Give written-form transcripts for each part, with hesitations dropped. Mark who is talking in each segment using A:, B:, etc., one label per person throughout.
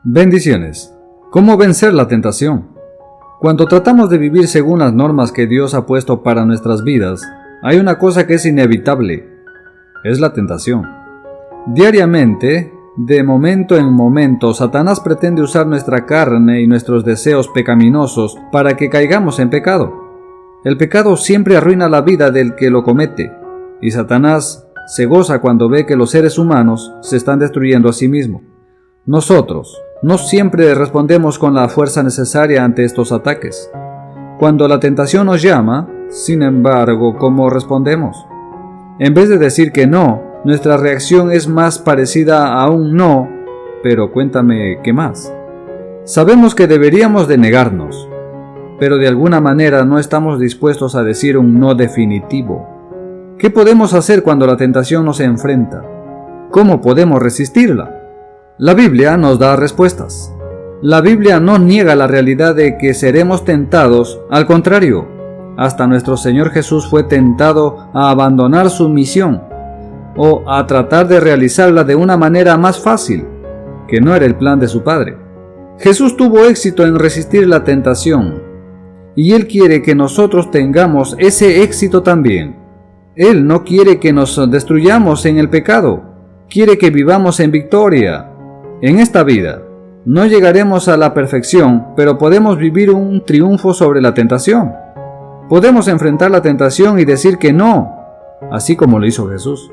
A: Bendiciones. ¿Cómo vencer la tentación? Cuando tratamos de vivir según las normas que Dios ha puesto para nuestras vidas, hay una cosa que es inevitable. Es la tentación. Diariamente, de momento en momento, Satanás pretende usar nuestra carne y nuestros deseos pecaminosos para que caigamos en pecado. El pecado siempre arruina la vida del que lo comete, y Satanás se goza cuando ve que los seres humanos se están destruyendo a sí mismos. Nosotros no siempre respondemos con la fuerza necesaria ante estos ataques. Cuando la tentación nos llama, sin embargo, ¿cómo respondemos? En vez de decir que no, nuestra reacción es más parecida a un no, pero cuéntame, ¿qué más? Sabemos que deberíamos de negarnos, pero de alguna manera no estamos dispuestos a decir un no definitivo. ¿Qué podemos hacer cuando la tentación nos enfrenta? ¿Cómo podemos resistirla? La Biblia nos da respuestas. La Biblia no niega la realidad de que seremos tentados, al contrario, hasta nuestro Señor Jesús fue tentado a abandonar su misión o a tratar de realizarla de una manera más fácil, que no era el plan de su Padre. Jesús tuvo éxito en resistir la tentación, y Él quiere que nosotros tengamos ese éxito también. Él no quiere que nos destruyamos en el pecado, quiere que vivamos en victoria. En esta vida, no llegaremos a la perfección, pero podemos vivir un triunfo sobre la tentación. Podemos enfrentar la tentación y decir que no, así como lo hizo Jesús.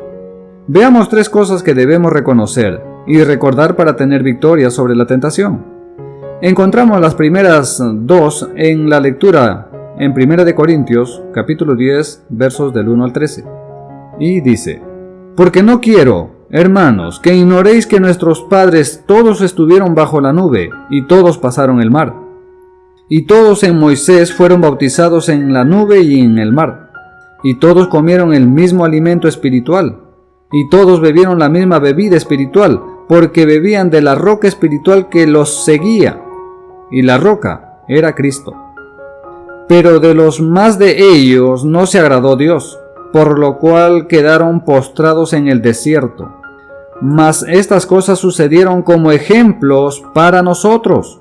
A: Veamos 3 cosas que debemos reconocer y recordar para tener victoria sobre la tentación. Encontramos las primeras 2 en la lectura en 1 Corintios, capítulo 10, versos del 1 al 13. Y dice: Porque no quiero, hermanos, que ignoréis que nuestros padres todos estuvieron bajo la nube, y todos pasaron el mar. Y todos en Moisés fueron bautizados en la nube y en el mar. Y todos comieron el mismo alimento espiritual. Y todos bebieron la misma bebida espiritual, porque bebían de la roca espiritual que los seguía. Y la roca era Cristo. Pero de los más de ellos no se agradó Dios, por lo cual quedaron postrados en el desierto. Mas estas cosas sucedieron como ejemplos para nosotros,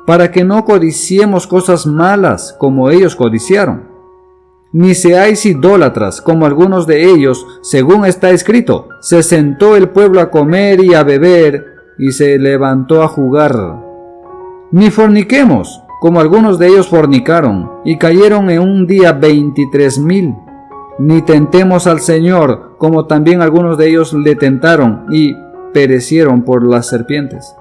A: para que no codiciemos cosas malas como ellos codiciaron. Ni seáis idólatras como algunos de ellos, según está escrito: se sentó el pueblo a comer y a beber, y se levantó a jugar. Ni forniquemos, como algunos de ellos fornicaron, y cayeron en un día 23,000. Ni tentemos al Señor, como también algunos de ellos le tentaron, y perecieron por las serpientes.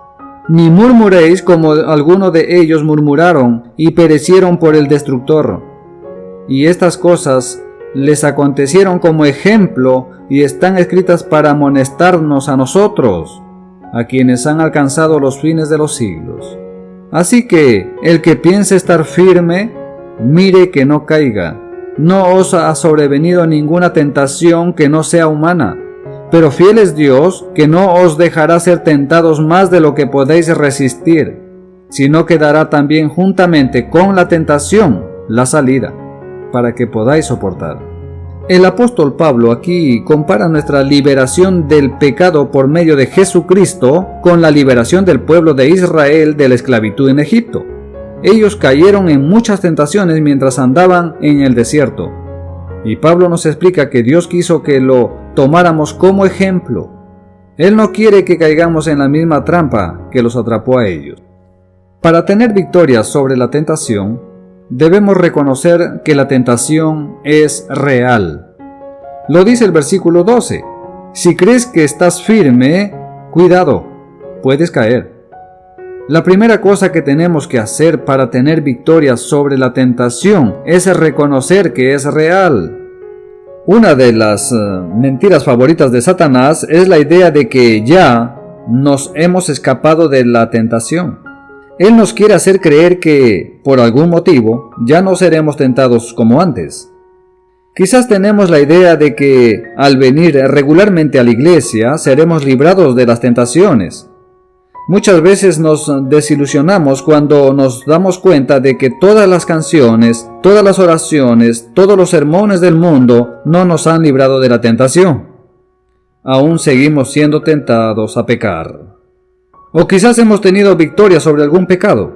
A: Ni murmuréis, como algunos de ellos murmuraron, y perecieron por el destructor. Y estas cosas les acontecieron como ejemplo, y están escritas para amonestarnos a nosotros, a quienes han alcanzado los fines de los siglos. Así que, el que piense estar firme, mire que no caiga. No os ha sobrevenido ninguna tentación que no sea humana, pero fiel es Dios, que no os dejará ser tentados más de lo que podéis resistir, sino que dará también juntamente con la tentación la salida, para que podáis soportar. El apóstol Pablo aquí compara nuestra liberación del pecado por medio de Jesucristo con la liberación del pueblo de Israel de la esclavitud en Egipto. Ellos cayeron en muchas tentaciones mientras andaban en el desierto. Y Pablo nos explica que Dios quiso que lo tomáramos como ejemplo. Él no quiere que caigamos en la misma trampa que los atrapó a ellos. Para tener victoria sobre la tentación, debemos reconocer que la tentación es real. Lo dice el versículo 12. Si crees que estás firme, cuidado, puedes caer. La primera cosa que tenemos que hacer para tener victoria sobre la tentación es reconocer que es real. Una de las mentiras favoritas de Satanás es la idea de que ya nos hemos escapado de la tentación. Él nos quiere hacer creer que, por algún motivo, ya no seremos tentados como antes. Quizás tenemos la idea de que, al venir regularmente a la iglesia, seremos librados de las tentaciones. Muchas veces nos desilusionamos cuando nos damos cuenta de que todas las canciones, todas las oraciones, todos los sermones del mundo no nos han librado de la tentación. Aún seguimos siendo tentados a pecar. O quizás hemos tenido victoria sobre algún pecado.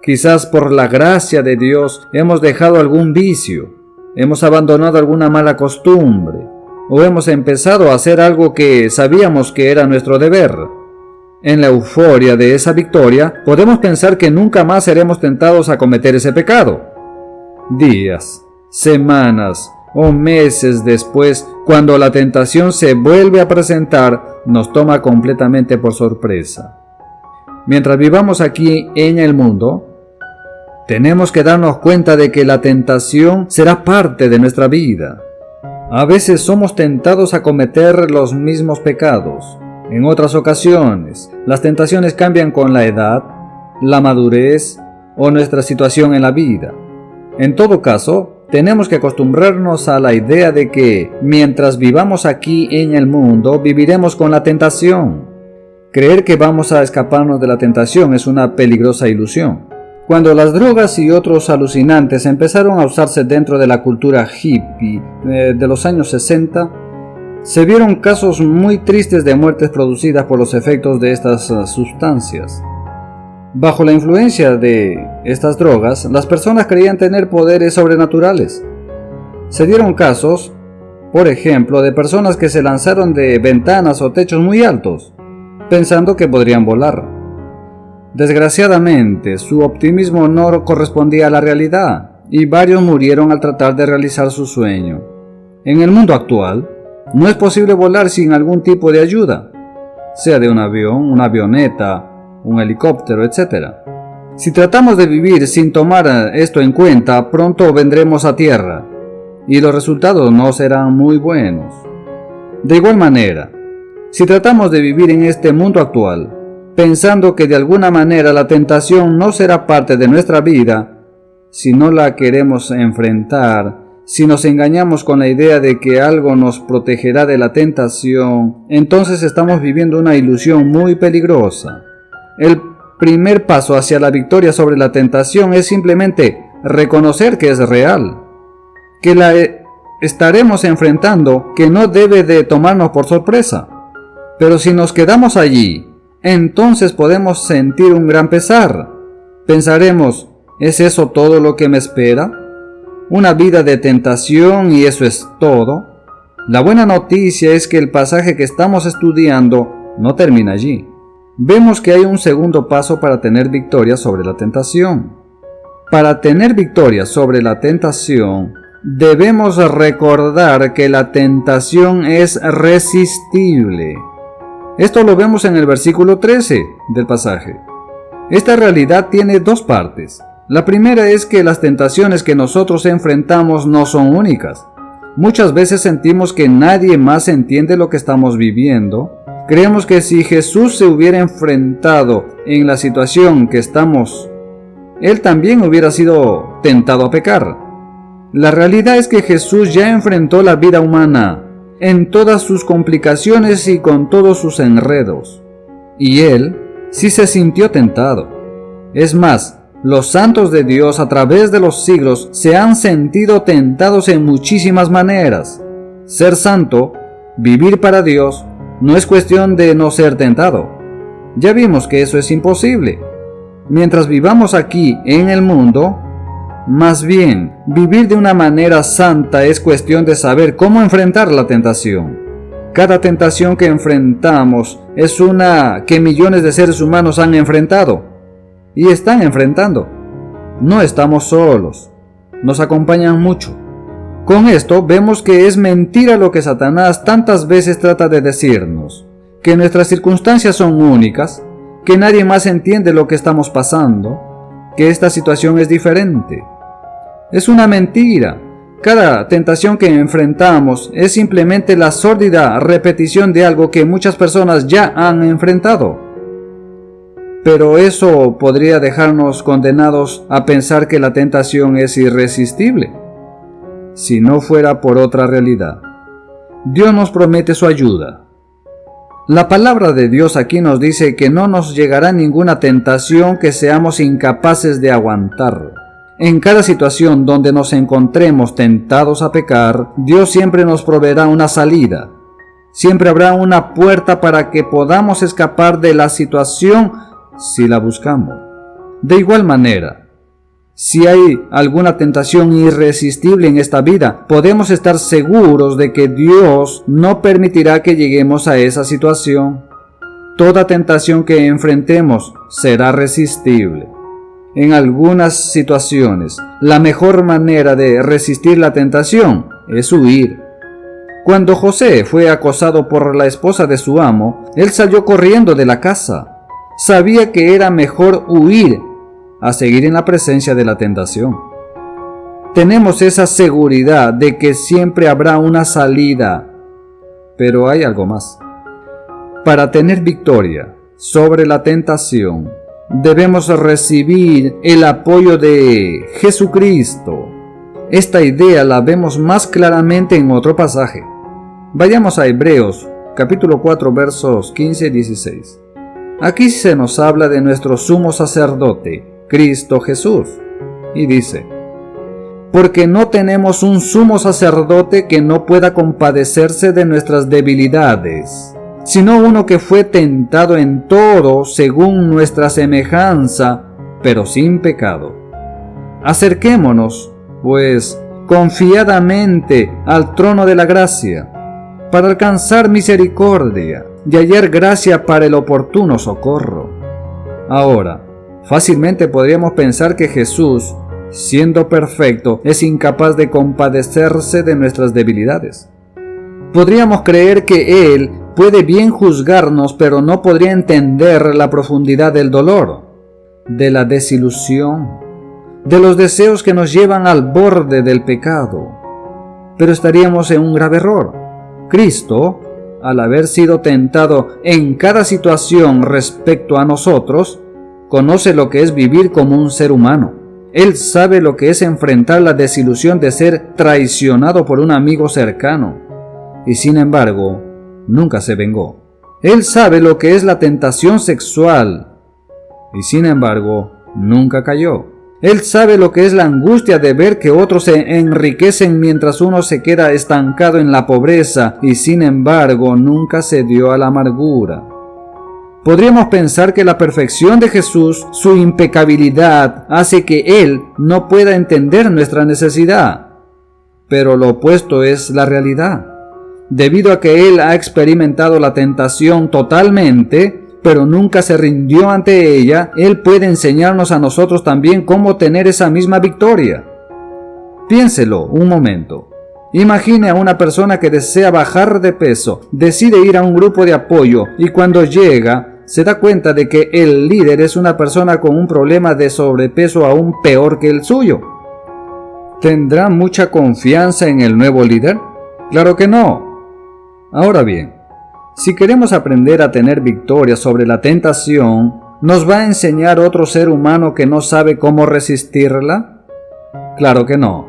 A: Quizás por la gracia de Dios hemos dejado algún vicio, hemos abandonado alguna mala costumbre, o hemos empezado a hacer algo que sabíamos que era nuestro deber. En la euforia de esa victoria, podemos pensar que nunca más seremos tentados a cometer ese pecado. Días, semanas o meses después, cuando la tentación se vuelve a presentar, nos toma completamente por sorpresa. Mientras vivamos aquí en el mundo, tenemos que darnos cuenta de que la tentación será parte de nuestra vida. A veces somos tentados a cometer los mismos pecados. En otras ocasiones, las tentaciones cambian con la edad, la madurez o nuestra situación en la vida. En todo caso, tenemos que acostumbrarnos a la idea de que, mientras vivamos aquí en el mundo, viviremos con la tentación. Creer que vamos a escaparnos de la tentación es una peligrosa ilusión. Cuando las drogas y otros alucinantes empezaron a usarse dentro de la cultura hippie de los años 60, se vieron casos muy tristes de muertes producidas por los efectos de estas sustancias. Bajo la influencia de estas drogas, las personas creían tener poderes sobrenaturales. Se dieron casos, por ejemplo, de personas que se lanzaron de ventanas o techos muy altos, pensando que podrían volar. Desgraciadamente, su optimismo no correspondía a la realidad y varios murieron al tratar de realizar su sueño. En el mundo actual, no es posible volar sin algún tipo de ayuda, sea de un avión, una avioneta, un helicóptero, etc. Si tratamos de vivir sin tomar esto en cuenta, pronto vendremos a tierra y los resultados no serán muy buenos. De igual manera, si tratamos de vivir en este mundo actual, pensando que de alguna manera la tentación no será parte de nuestra vida, si no la queremos enfrentar, si nos engañamos con la idea de que algo nos protegerá de la tentación, entonces estamos viviendo una ilusión muy peligrosa. El primer paso hacia la victoria sobre la tentación es simplemente reconocer que es real, que la estaremos enfrentando, que no debe de tomarnos por sorpresa. Pero si nos quedamos allí, entonces podemos sentir un gran pesar. Pensaremos, ¿es eso todo lo que me espera? ¿Una vida de tentación y eso es todo? La buena noticia es que el pasaje que estamos estudiando no termina allí. Vemos que hay un segundo paso para tener victoria sobre la tentación. Para tener victoria sobre la tentación, debemos recordar que la tentación es resistible. Esto lo vemos en el versículo 13 del pasaje. Esta realidad tiene dos partes. La primera es que las tentaciones que nosotros enfrentamos no son únicas. Muchas veces sentimos que nadie más entiende lo que estamos viviendo. Creemos que si Jesús se hubiera enfrentado en la situación que estamos, Él también hubiera sido tentado a pecar. La realidad es que Jesús ya enfrentó la vida humana en todas sus complicaciones y con todos sus enredos. Y Él sí se sintió tentado. Es más, los santos de Dios a través de los siglos se han sentido tentados en muchísimas maneras. Ser santo, vivir para Dios, no es cuestión de no ser tentado. Ya vimos que eso es imposible. Mientras vivamos aquí en el mundo, más bien, vivir de una manera santa es cuestión de saber cómo enfrentar la tentación. Cada tentación que enfrentamos es una que millones de seres humanos han enfrentado y están enfrentando. No estamos solos, nos acompañan mucho. Con esto vemos que es mentira lo que Satanás tantas veces trata de decirnos, que nuestras circunstancias son únicas, que nadie más entiende lo que estamos pasando, que esta situación es diferente. Es una mentira. Cada tentación que enfrentamos es simplemente la sórdida repetición de algo que muchas personas ya han enfrentado. Pero eso podría dejarnos condenados a pensar que la tentación es irresistible, si no fuera por otra realidad. Dios nos promete su ayuda. La palabra de Dios aquí nos dice que no nos llegará ninguna tentación que seamos incapaces de aguantar. En cada situación donde nos encontremos tentados a pecar, Dios siempre nos proveerá una salida. Siempre habrá una puerta para que podamos escapar de la situación si la buscamos. De igual manera, si hay alguna tentación irresistible en esta vida, podemos estar seguros de que Dios no permitirá que lleguemos a esa situación. Toda tentación que enfrentemos será resistible. En algunas situaciones, la mejor manera de resistir la tentación es huir. Cuando José fue acosado por la esposa de su amo, él salió corriendo de la casa. Sabía que era mejor huir a seguir en la presencia de la tentación. Tenemos esa seguridad de que siempre habrá una salida, pero hay algo más. Para tener victoria sobre la tentación, debemos recibir el apoyo de Jesucristo. Esta idea la vemos más claramente en otro pasaje. Vayamos a Hebreos, capítulo 4, versos 15 y 16. Aquí se nos habla de nuestro sumo sacerdote, Cristo Jesús, y dice: porque no tenemos un sumo sacerdote que no pueda compadecerse de nuestras debilidades, sino uno que fue tentado en todo según nuestra semejanza, pero sin pecado. Acerquémonos, pues, confiadamente al trono de la gracia, para alcanzar misericordia y hallar gracia para el oportuno socorro. Ahora, fácilmente podríamos pensar que Jesús, siendo perfecto, es incapaz de compadecerse de nuestras debilidades. Podríamos creer que Él puede bien juzgarnos, pero no podría entender la profundidad del dolor, de la desilusión, de los deseos que nos llevan al borde del pecado. Pero estaríamos en un grave error. Cristo, al haber sido tentado en cada situación respecto a nosotros, conoce lo que es vivir como un ser humano. Él sabe lo que es enfrentar la desilusión de ser traicionado por un amigo cercano, y sin embargo, nunca se vengó. Él sabe lo que es la tentación sexual, y sin embargo, nunca cayó. Él sabe lo que es la angustia de ver que otros se enriquecen mientras uno se queda estancado en la pobreza, y sin embargo, nunca cedió a la amargura. Podríamos pensar que la perfección de Jesús, su impecabilidad, hace que Él no pueda entender nuestra necesidad. Pero lo opuesto es la realidad. Debido a que Él ha experimentado la tentación totalmente, pero nunca se rindió ante ella, Él puede enseñarnos a nosotros también cómo tener esa misma victoria. Piénselo un momento. Imagine a una persona que desea bajar de peso, decide ir a un grupo de apoyo y cuando llega, se da cuenta de que el líder es una persona con un problema de sobrepeso aún peor que el suyo. ¿Tendrá mucha confianza en el nuevo líder? Claro que no. Ahora bien, si queremos aprender a tener victoria sobre la tentación, ¿nos va a enseñar otro ser humano que no sabe cómo resistirla? Claro que no.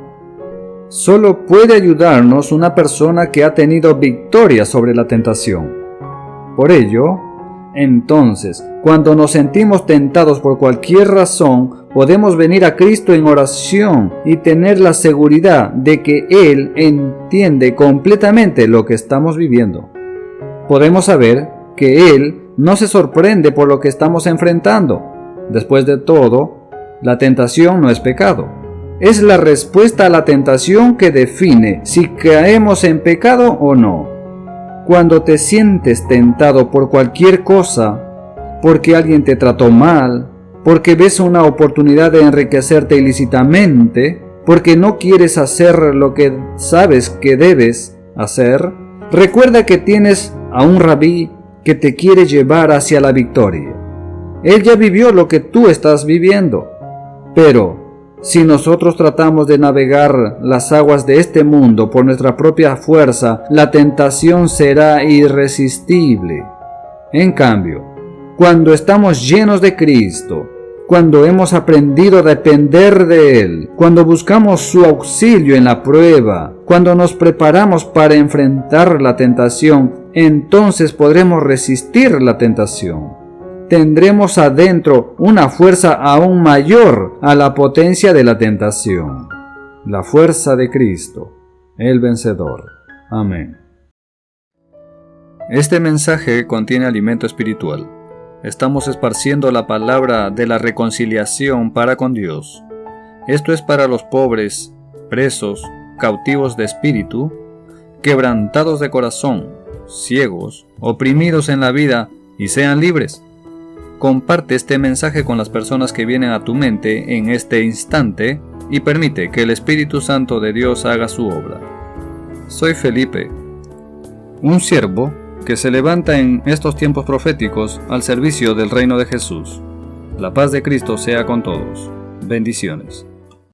A: Solo puede ayudarnos una persona que ha tenido victoria sobre la tentación. Por ello, entonces, cuando nos sentimos tentados por cualquier razón, podemos venir a Cristo en oración y tener la seguridad de que Él entiende completamente lo que estamos viviendo. Podemos saber que Él no se sorprende por lo que estamos enfrentando. Después de todo, la tentación no es pecado. Es la respuesta a la tentación que define si caemos en pecado o no. Cuando te sientes tentado por cualquier cosa, porque alguien te trató mal, porque ves una oportunidad de enriquecerte ilícitamente, porque no quieres hacer lo que sabes que debes hacer, recuerda que tienes a un rabí que te quiere llevar hacia la victoria. Él ya vivió lo que tú estás viviendo, pero si nosotros tratamos de navegar las aguas de este mundo por nuestra propia fuerza, la tentación será irresistible. En cambio, cuando estamos llenos de Cristo, cuando hemos aprendido a depender de Él, cuando buscamos su auxilio en la prueba, cuando nos preparamos para enfrentar la tentación, entonces podremos resistir la tentación. Tendremos adentro una fuerza aún mayor a la potencia de la tentación. La fuerza de Cristo, el vencedor. Amén. Este mensaje contiene alimento espiritual. Estamos esparciendo la palabra de la reconciliación para con Dios. Esto es para los pobres, presos, cautivos de espíritu, quebrantados de corazón, ciegos, oprimidos en la vida y sean libres. Comparte este mensaje con las personas que vienen a tu mente en este instante y permite que el Espíritu Santo de Dios haga su obra. Soy Felipe, un siervo que se levanta en estos tiempos proféticos al servicio del reino de Jesús. La paz de Cristo sea con todos. Bendiciones.